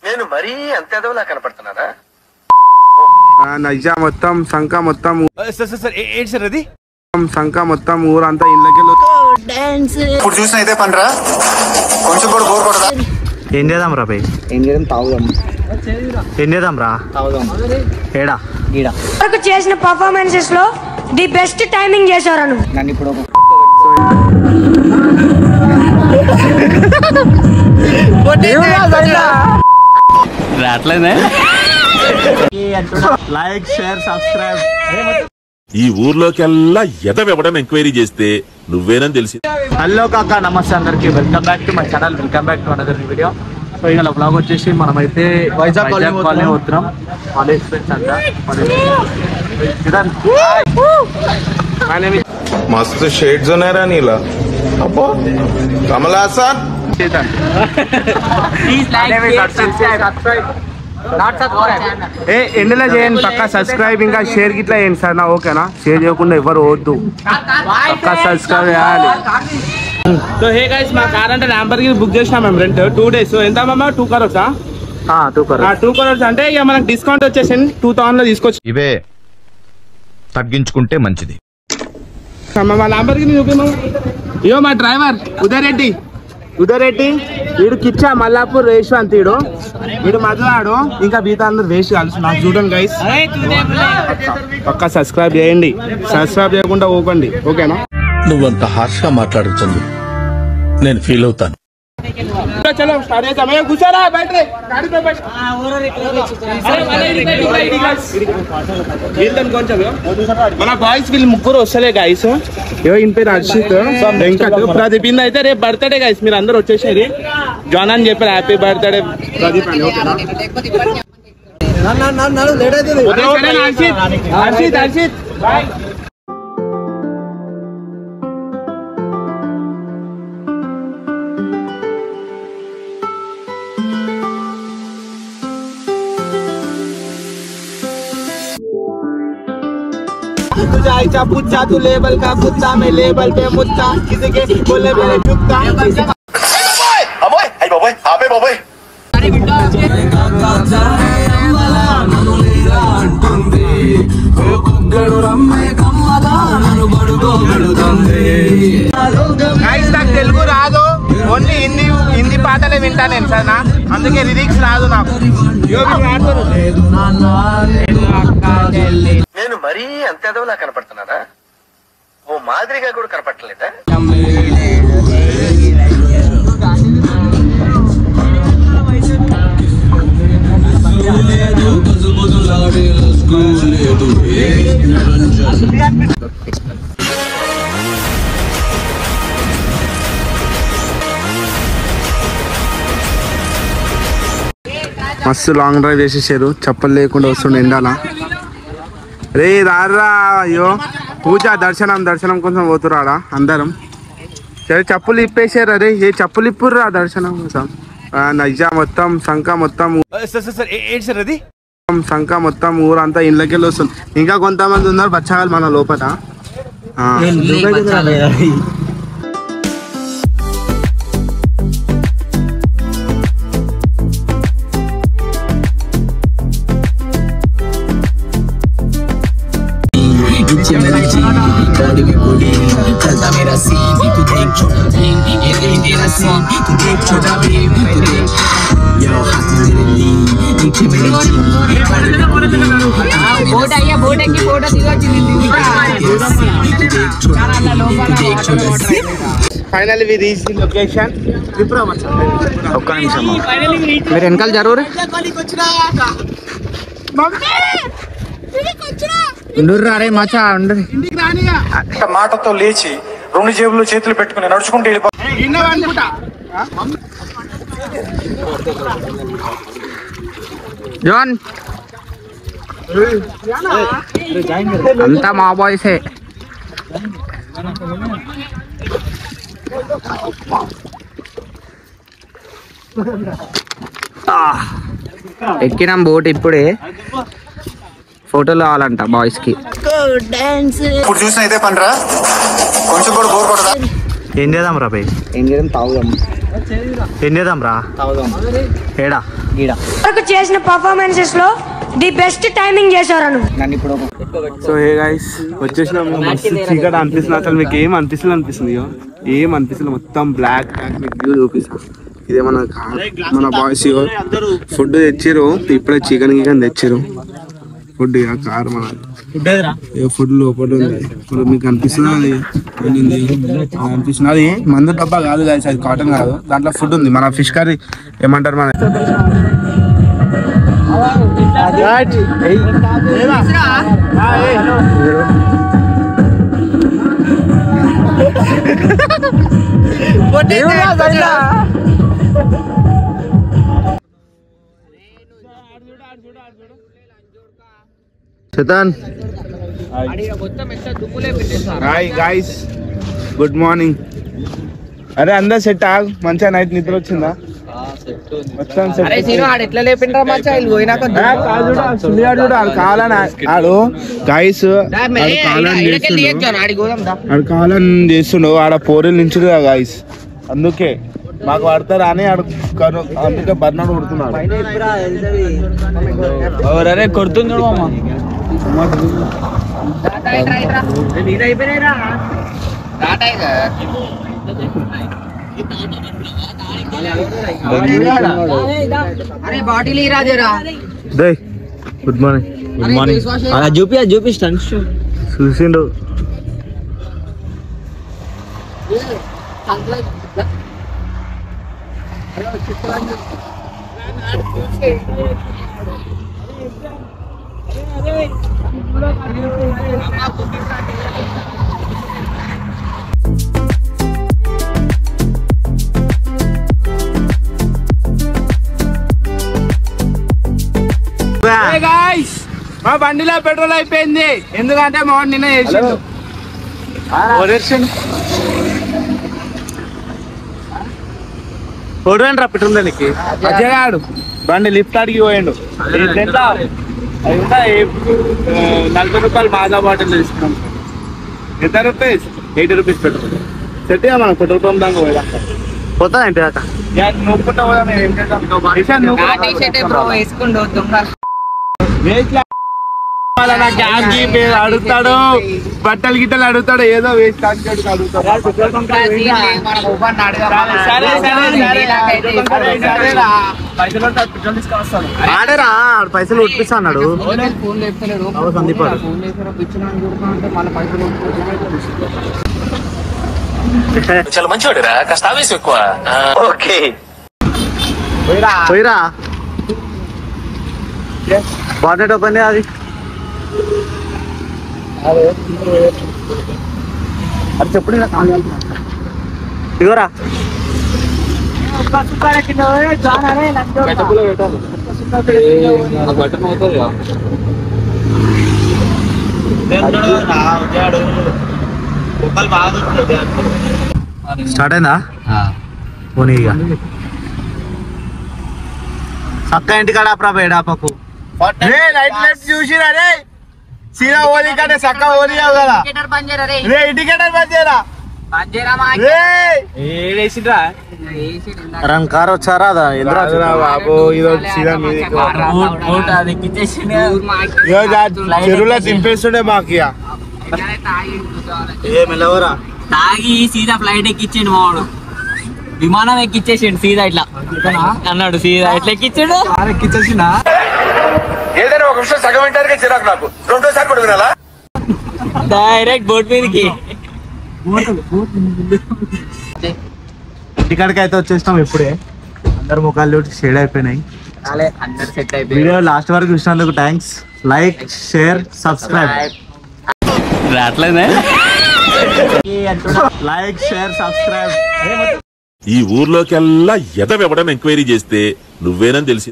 నేను మరీ అంత ఎదవలా కనపడుతున్నారా? నైజా మొత్తం సంక మొత్తం ఏంటి సార్ అది సంక మొత్తం ఊరంతా ఇళ్ళకి ఇప్పుడు చూసిన అయితే పనిరా, కొంచెం కూడా బోర్ కొడదా? ఏం చేద్దాం రా భయ్? ఏం చేయడం తాగుదాం. ఏం చేద్దాం రా? తాగుదాం. ఏడా ఈడ చేసిన పర్ఫార్మెన్సెస్ లో ది బెస్ట్ టైమింగ్ చేశారు. నన్ను ఇప్పుడు రాట్లేదే. Like share subscribe. ఈ ఊర్లోకెల్లా ఎదవెవడం ఎంక్వైరీ చేస్తే నువ్వేనని తెలిసి. హలో కాకా, నమస్తే అందరికి. Welcome back to my channel. Welcome back to another video. So ఇవాళ బ్లాగ్ వచ్చేసి మనమైతే వైజాగ్ కాలనీ పోతున్నాం. కాలేజ్ ఫ్రెండ్స్ అంతా. मस्त शेड्स ఉన్నాయరా నీలా. అబ్బో కమల్ హాసన్. ఎండలో చేయండి పక్కా సబ్స్క్రైబ్, ఇంకా షేర్ గిట్లా చేయండి సార్. నా ఓకేనా? షేర్ చేయకుండా ఎవరు వద్దు, పక్కా సబ్స్క్రైబ్ చేయాలి. సో హే గైస్, మా కార్ అంటే ల్యాంబర్గిని బుక్ చేసినాం మేము రెంట్ 2 days. ఎంత మామ? 2 crores. 2 crores అంటే ఇక మనకు డిస్కౌంట్ వచ్చేసి 2000 లో తీసుకొచ్చి ఇవే తగ్గించుకుంటే మంచిది. మా ల్యాంబర్గిని చూపిమా. ఇయో మా డ్రైవర్ ఉదయరెడ్డి. వీడు కిచ్చా మల్లాపూర్ రేష్వంత్. వీడు మధువాడు. ఇంకా మిగతా అందరు వేస్ట్ కలిసి నాకు చూడండి గైస్. పక్కా సబ్స్క్రైబ్ చేయండి. సబ్స్క్రైబ్ చేయకుండా పోకండి, ఓకేనా? నువ్వంత హార్ష్ గా మాట్లాడుతుంది, నేను ఫీల్ అవుతాను. చలో స్టార్ట్ చేద్దాం. కూర్చోరా బయట. కొంచెం మన బాయ్స్ వీళ్ళు ముగ్గురు వస్తలే గైస్. ఇన్ పేరు హర్షిత్, వెంకట్, ప్రదీప్. అయితే రేపు బర్త్డే గైస్, మీరు అందరు వచ్చేసేది. జాన్ అని చెప్పారు హ్యాపీ బర్త్డే ప్రదీప్ అని. హర్షిత్ బాయ్. तुझा पुच्चा तू लेबल का कुत्ता, मैं लेबल पे मुत्ता, किसी के बोले मेरे चुकता. అమ్మోయ్ అయ్యి బాబోయ్, ఆపే బాబోయ్. నాకు తెలుగు రాదు, ఓన్లీ హిందీ పాటలే వింటా నేను సార్. అందుకే లిరిక్స్ రాదు నాకు. నేను మరీ అంత ఎదవలా కనపడుతున్నారా? ఓ మాదిరిగా కూడా కనపడలేదా? మస్తు లాంగ్ డ్రైవ్ చేసేసారు. చెప్పలు లేకుండా వస్తుండే ఎండాల. రే రారా. అయ్యో పూజ దర్శనం కోసం పోతురాడా అందరం. సరే చెప్పులు ఇప్పేసారు. అరే ఏ చెప్పులు ఇప్పుర్రా దర్శనం కోసం. నైజా మొత్తం సంక మొత్తం ఏంటి సార్ అది సంక మొత్తం ఊరంతా ఇళ్ళకి వస్తుంది. ఇంకా కొంతమంది ఉన్నారు బచ్చాగాలు మన లోపల. Finally we reach the location. ఒక్క నిమిషం మీరు వెనకాల జరూరు. అరే మచా ఉండదు. మాటతో లేచి 2 జేబులు చేతులు పెట్టుకుని నడుచుకుంటూ జోన్ అంతా మా బాయ్సే. ఎక్కినాం బోట్ ఇప్పుడే. ఫోటోలు కావాలంట బాయ్స్ కి. ఇప్పుడు చూసిన అయితే పనిరా, కొంచెం కూడా బోర్ కొడదా? ఏం చేద్దాం రా భయ్? ఏం చేయడం తాగుదాం. ఏం చేద్దాం రా ఏడా వరకు చేసిన పర్ఫార్మెన్సెస్ లో ది బెస్ట్ టైమింగ్ చేశారు నువ్వు. సో హే గైస్ వచ్చేసినాం. మస్తు చీకటి అనిపిస్తుంది. అసలు మీకు ఏం అనిపిస్తుంది ఏం అనిపిస్తుంది మొత్తం బ్లాక్ మీకు వ్యూ చూపిస్తాను. ఇదే మన బాయ్స్ ఫుడ్ తెచ్చిరు. ఇప్పుడే చికెన్ తెచ్చిరు. ఫుడ్ కార్ మన ఫుడ్ లోపల ఉంది. ఇప్పుడు మీకు అనిపిస్తుంది అది అనిపిస్తుంది. అది మందు డబ్బా కాదు గైస్, అది కాటన్ కాదు. దాంట్లో ఫుడ్ ఉంది. మన ఫిష్ కర్రీ ఏమంటారు మన Chetan hi guys, good morning. అరే అందరు సెట్ ఆగు. మంచిగా నైట్ నిద్ర వచ్చిందా? మొత్తం ఆడు గైస్ కావాలని చేస్తుండు. ఆడ పోరీలు నించుడు గైస్. అందుకే మాకు పడతారా అని అందుకే బర్నాడు కొడుతున్నాడు. ఎవరే కొడుతుంది గుడ్ మార్నింగ్. Good morning. అలా చూపి స్టన్స్ చూసిండు. మా బండిలో పెట్రోల్ అయిపోయింది. ఎందుకంటే మా నిన్న చేసిండు. రా పెట్రోల్ దానికి అజయాడు బండి లిఫ్ట్ అడిగి పోయిండు. 40 రూపాయలు మాదా బాటిల్ తీసుకున్నాం. ఎంత రూపీస్? 80 rupees petrol. సెట్ మనం పెట్రోల్ పంప్ దాకా పోయా పోతా ఏంటి అక్క నొప్పుకుంటా పోదా. మేము ఏం చేద్దాం అడుగుతాడు, బట్టలు గిట్టలు అడుగుతాడు, ఏదో వేస్ట్ అడుగుతాడు. ఆడేరా పైసలు ఉట్టిస్తా అన్నాడు. చాలా మంచివాడురా, కాస్త ఆవేశం ఎక్కువ. ఓకే పోయిరా బానెట్ ఓపెన్ అది. అది చెప్పు ఇగోరా స్టార్ట్ అయిందా? పోనీ ఇక అక్క ఇంటికాడ ప్రాపకు చూసిరా రే సీదా ఓది కంటే చక్క ఓది కదా. ఇండికేటర్ బంద్ చేయరా. కార్ వచ్చారా బాబు చెరువులో దింపేస్తుండే మాకు. ఏమెల్లవరా తాగి సీదా ఫ్లైట్ ఎక్కిచ్చిండు మావాడు. విమానం ఎక్కిచ్చేసిండు సీదా ఇట్లా అన్నాడు. సీదా ఎట్లా ఎక్కించాడు? ఎక్కిచ్చేసిందా? ఏదైనా ఒక విషయం సగం వింటారుగా చిరాకు నాకు. రెండోసారి కూడా వినాలా? డైరెక్ట్ బోట్ మీదకి. ఇంటికాడికి అయితే వచ్చేసినాం ఇప్పుడే. అందరు ముఖాలు షేడ్ అయిపోయినాయి. వీడియో లాస్ట్ వరకు చూసినందుకు థ్యాంక్స్. Like, share, subscribe. రావట్లేదే. Like, share, subscribe. ఈ ఊర్లోకెల్లా ఎదవెవడని ఎంక్వైరీ చేస్తే నువ్వేనని తెలిసి